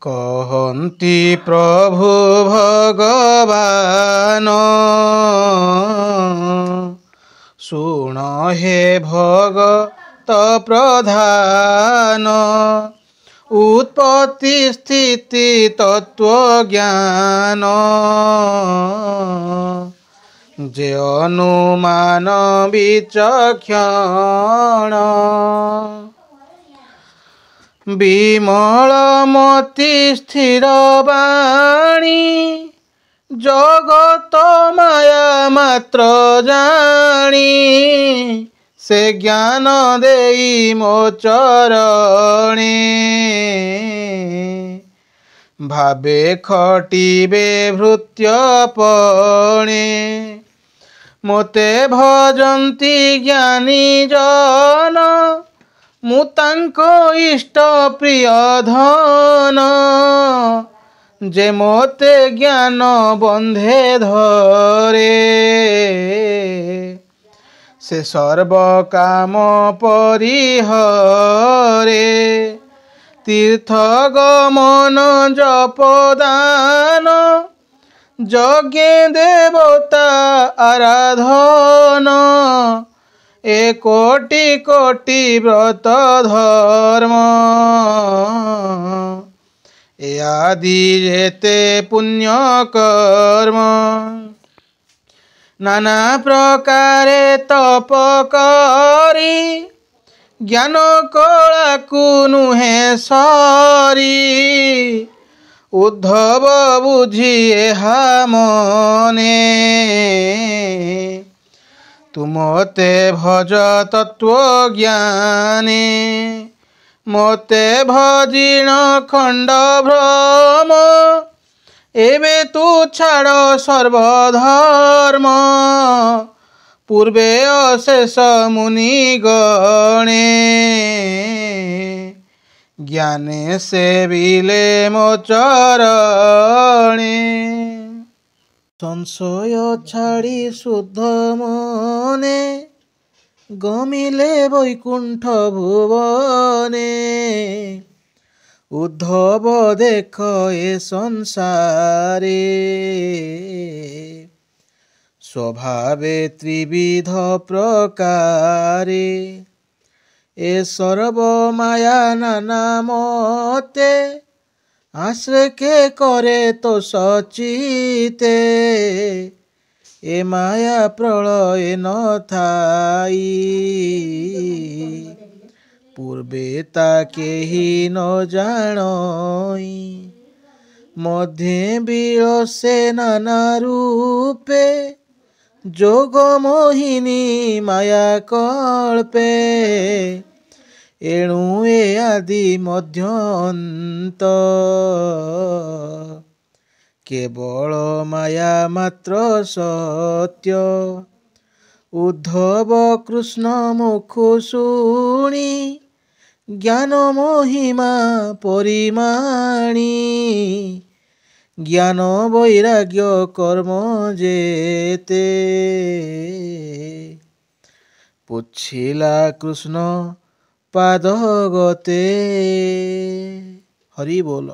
कहन्ति प्रभु भगवान शुण हे भगत प्रधान उत्पत्ति स्थिति तत्व ज्ञान जे अनुमान विचक्षण विमलमति स्थिर वाणी जगत माया मात्र जानी से ज्ञान देई मो चरणे भावे खटिबे भृत्यपणे मोते भजन्ति ज्ञानी जन मु तांको इष्ट प्रिय धन जे मोते ज्ञान बंधे धरे से सर्व काम परिहरे तीर्थ गमन जपदान यज्ञ देवता आराधन ए कोटि कोटि व्रत धर्म ए आदि जेते पुण्य कर्म नाना प्रकारे तप करी ज्ञान कला को नुहे सरी उद्धव बुझिए हा मने तुमते भज तत्व ज्ञाने मोते भजिण खंड भ्रम एबे तू छाड़ सर्वधर्म पूर्वे अशेष मुनि गणे ज्ञाने सेविले मो चरणे संशय छाड़ी शुद्ध मने गमिले वैकुंठ भुवने उद्धव देख ए संसारे स्वभावे त्रिविध प्रकारे ए सर्व माया नाना मते आश्रय के करे तो सचिते ए माया प्रलय न थाई पूर्वे ताके ही न जानई मध्य विलसे नाना रूपे जोग मोहिनी माया कल्पे एणु ए आदि मध्यंत केवल माया मात्र सत्य उद्धव कृष्ण मुखु शुणी ज्ञान महिमा परिमाणी ज्ञान वैराग्य कर्म जेते पुछिला कृष्ण पाद गते हरि बोल।